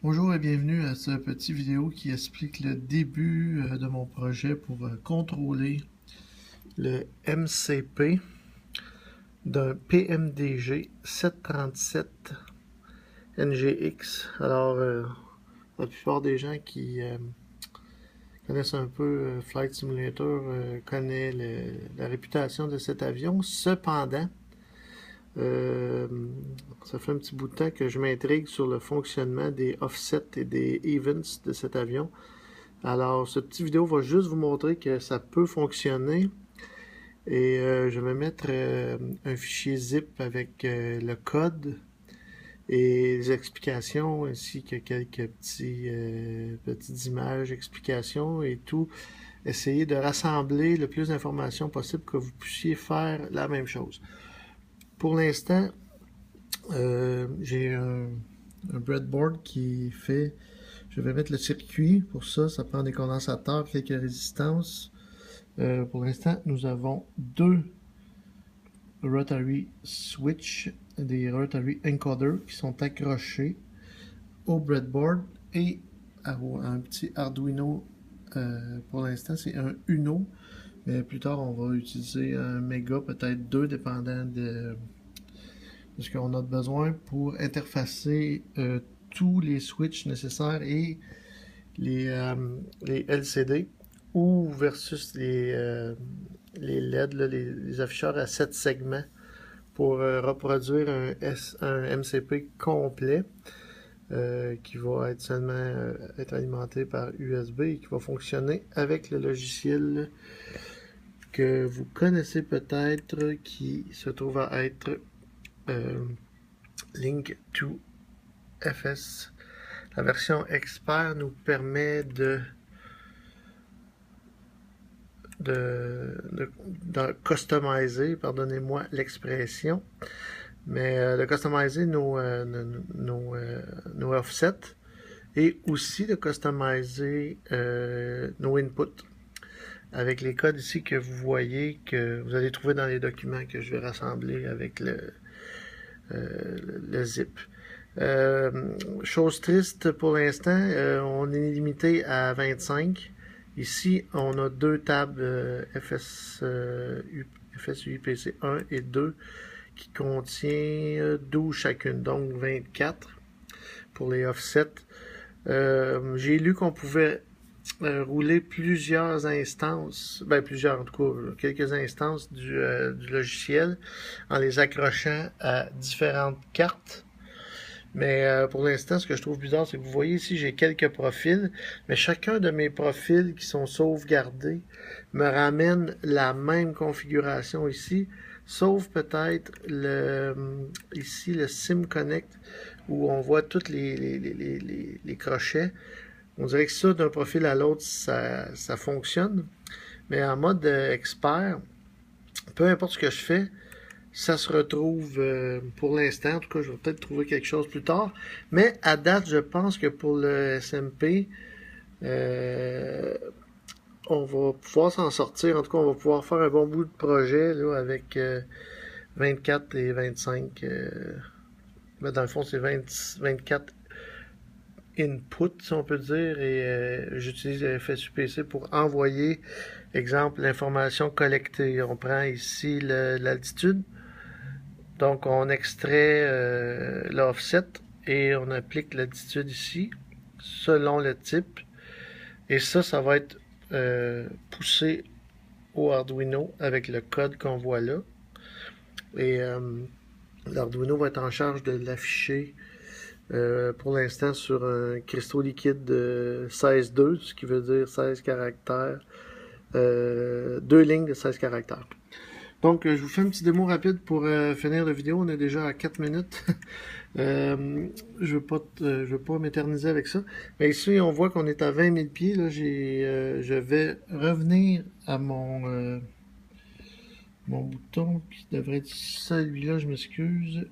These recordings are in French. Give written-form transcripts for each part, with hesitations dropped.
Bonjour et bienvenue à ce petit vidéo qui explique le début de mon projet pour contrôler le MCP d'un PMDG 737 NGX. Alors, la plupart des gens qui connaissent un peu Flight Simulator connaissent la réputation de cet avion. Cependant, euh, ça fait un petit bout de temps que je m'intrigue sur le fonctionnement des offsets et des events de cet avion. Alors, cette petite vidéo va juste vous montrer que ça peut fonctionner. Et je vais mettre un fichier zip avec le code et les explications, ainsi que quelques petites images, explications et tout. Essayer de rassembler le plus d'informations possible pour que vous puissiez faire la même chose. Pour l'instant, j'ai un breadboard qui fait. Je vais mettre le circuit. Pour ça, ça prend des condensateurs, quelques résistances. Pour l'instant, nous avons deux rotary switch, des rotary encoders qui sont accrochés au breadboard et à un petit Arduino. Pour l'instant, c'est un Uno, mais plus tard, on va utiliser un Mega, peut-être deux, dépendant de ce qu'on a besoin pour interfacer tous les switches nécessaires et les LCD ou versus les LED, là, les afficheurs à 7 segments pour reproduire un MCP complet qui va être seulement être alimenté par USB et qui va fonctionner avec le logiciel que vous connaissez peut-être qui se trouve à être Link to FS. La version expert nous permet de customiser, pardonnez-moi l'expression, mais de customiser nos offsets et aussi de customiser nos inputs avec les codes ici que vous voyez, que vous allez trouver dans les documents que je vais rassembler avec le zip. Chose triste pour l'instant, on est limité à 25. Ici, on a deux tables FSUIPC 1 et 2 qui contient 12 chacune, donc 24 pour les offsets. J'ai lu qu'on pouvait rouler plusieurs instances, plusieurs en tout cas, quelques instances du logiciel en les accrochant à différentes cartes. Mais pour l'instant, ce que je trouve bizarre, c'est que vous voyez ici, j'ai quelques profils, mais chacun de mes profils qui sont sauvegardés me ramène la même configuration ici, sauf peut-être ici le Sim Connect, où on voit tous les crochets. On dirait que ça, d'un profil à l'autre, ça fonctionne. Mais en mode expert, peu importe ce que je fais, ça se retrouve pour l'instant. En tout cas, je vais peut-être trouver quelque chose plus tard. Mais à date, je pense que pour le SMP, euh, on va pouvoir s'en sortir. En tout cas, on va pouvoir faire un bon bout de projet là, avec 24 et 25. Ben, dans le fond, c'est 24 input, si on peut dire, et j'utilise FSUPC pour envoyer, exemple, l'information collectée. On prend ici l'altitude, donc on extrait l'offset et on applique l'altitude ici, selon le type, et ça va être poussé au Arduino avec le code qu'on voit là, et l'Arduino va être en charge de l'afficher pour l'instant sur un cristaux liquide de 16.2, ce qui veut dire 16 caractères, deux lignes de 16 caractères. Donc, je vous fais un petit démo rapide pour finir la vidéo. On est déjà à 4 minutes. Je veux pas m'éterniser avec ça. Mais ici, on voit qu'on est à 20 000 pieds. Là, je vais revenir à mon bouton qui devrait être celui-là, je m'excuse.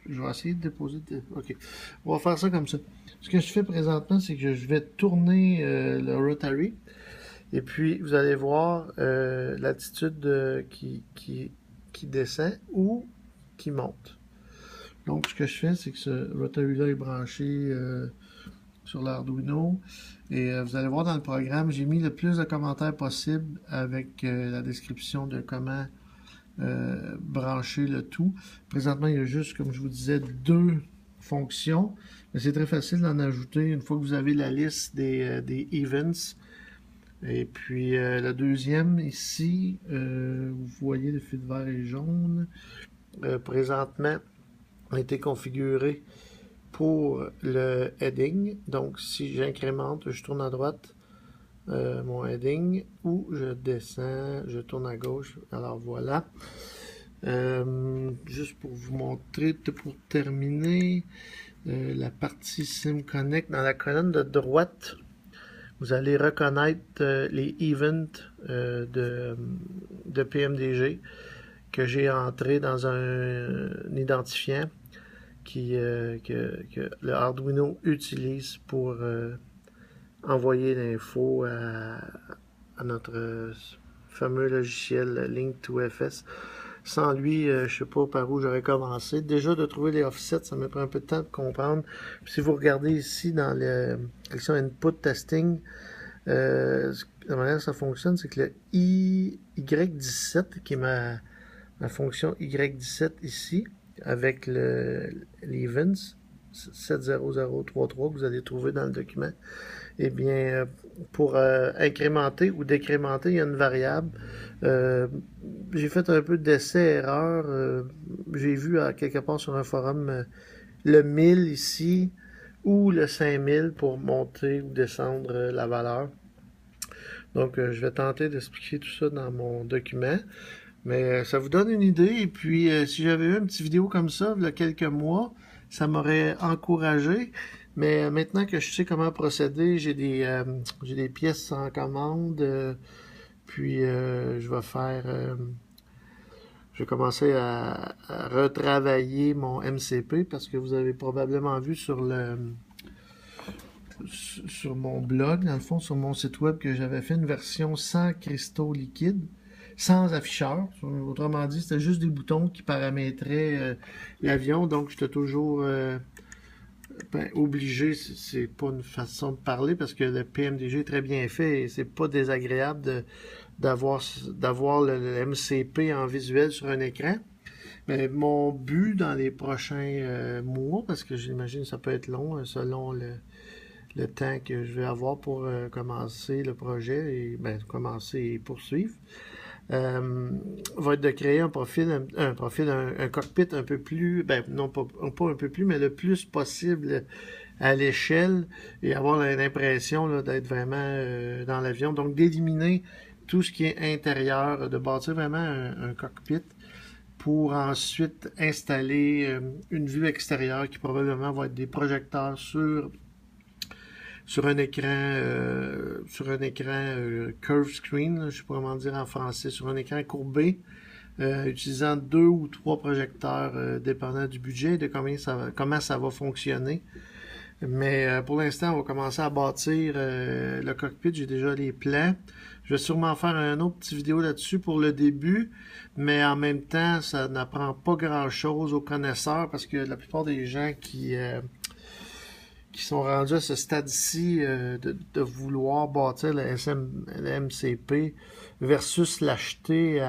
Je vais essayer de déposer. Ok, on va faire ça comme ça. Ce que je fais présentement, c'est que je vais tourner le rotary. Et puis, vous allez voir l'attitude qui descend ou qui monte. Donc, ce que je fais, c'est que ce rotary-là est branché sur l'Arduino. Et vous allez voir dans le programme, j'ai mis le plus de commentaires possible avec la description de comment brancher le tout. Présentement, il y a juste, comme je vous disais, 2 fonctions. Mais c'est très facile d'en ajouter une fois que vous avez la liste des events. Et puis la deuxième ici, vous voyez le fil vert et jaune, présentement a été configuré pour le heading. Donc si j'incrémente, je tourne à droite mon heading, ou je descends, je tourne à gauche. Alors voilà. Juste pour vous montrer, pour terminer, la partie SimConnect, dans la colonne de droite, vous allez reconnaître les events de PMDG que j'ai entré dans un identifiant que le Arduino utilise pour envoyer l'info à notre fameux logiciel Link2FS. Sans lui, je ne sais pas par où j'aurais commencé. Déjà, de trouver les offsets, ça me prend un peu de temps de comprendre. Puis, si vous regardez ici dans la section Input Testing, la manière dont ça fonctionne, c'est que le Y17, qui est ma fonction Y17 ici, avec l'events 70033 que vous allez trouver dans le document, eh bien, pour incrémenter ou décrémenter, il y a une variable. J'ai fait un peu d'essai-erreur. J'ai vu quelque part sur un forum le 1000 ici ou le 5000 pour monter ou descendre la valeur. Donc, je vais tenter d'expliquer tout ça dans mon document. Mais ça vous donne une idée. Et puis, si j'avais eu une petite vidéo comme ça, il y a quelques mois, ça m'aurait encouragé. Mais maintenant que je sais comment procéder, j'ai des pièces en commande. Puis, je vais commencer à retravailler mon MCP parce que vous avez probablement vu sur mon blog, dans le fond, sur mon site web, que j'avais fait une version sans cristaux liquides, sans afficheur. Autrement dit, c'était juste des boutons qui paramétraient l'avion, donc j'étais toujours obligé, c'est pas une façon de parler parce que le PMDG est très bien fait et c'est pas désagréable d'avoir le MCP en visuel sur un écran. Mais mon but dans les prochains mois, parce que j'imagine que ça peut être long selon le temps que je vais avoir pour commencer le projet et commencer et poursuivre, va être de créer un cockpit un peu plus, non pas un peu plus, mais le plus possible à l'échelle et avoir l'impression d'être vraiment dans l'avion. Donc d'éliminer tout ce qui est intérieur, de bâtir vraiment un cockpit pour ensuite installer une vue extérieure qui probablement va être des projecteurs sur un écran curve screen, je ne sais pas comment dire en français, sur un écran courbé, utilisant 2 ou 3 projecteurs dépendant du budget et de comment ça va fonctionner. Mais pour l'instant, on va commencer à bâtir le cockpit. J'ai déjà les plans. Je vais sûrement faire une autre petite vidéo là-dessus pour le début, mais en même temps, ça n'apprend pas grand-chose aux connaisseurs parce que la plupart des gens qui sont rendus à ce stade-ci de vouloir bâtir le MCP versus l'acheter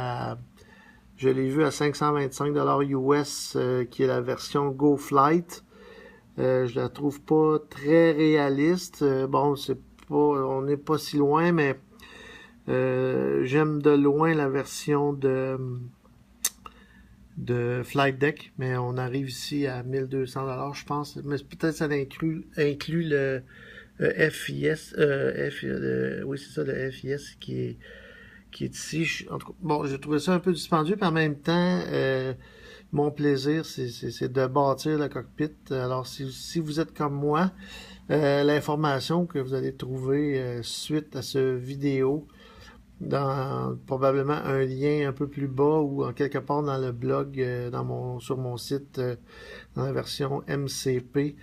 je l'ai vu à 525$ US, qui est la version GoFlight. Je la trouve pas très réaliste. Bon, on n'est pas si loin, mais j'aime de loin la version de Flight Deck, mais on arrive ici à 1200$, je pense. Mais peut-être ça inclut le FIS, oui c'est ça, le FIS qui est ici. En tout cas, bon, j'ai trouvé ça un peu dispendieux, puis en même temps, mon plaisir, c'est de bâtir le cockpit. Alors, si vous êtes comme moi, l'information que vous allez trouver suite à ce vidéo, dans probablement un lien un peu plus bas ou en quelque part dans le blog, sur mon site, dans la version MCP,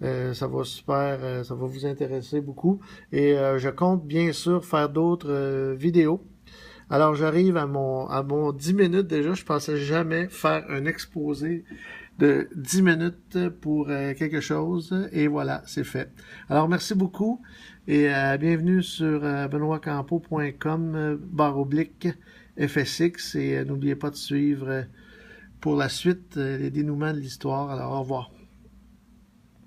ça va vous intéresser beaucoup. Et je compte bien sûr faire d'autres vidéos. Alors j'arrive à mon 10 minutes déjà. Je pensais jamais faire un exposé de 10 minutes pour quelque chose. Et voilà, c'est fait. Alors, merci beaucoup et bienvenue sur benoîtcampeau.com /FSX. Et n'oubliez pas de suivre pour la suite les dénouements de l'histoire. Alors, au revoir.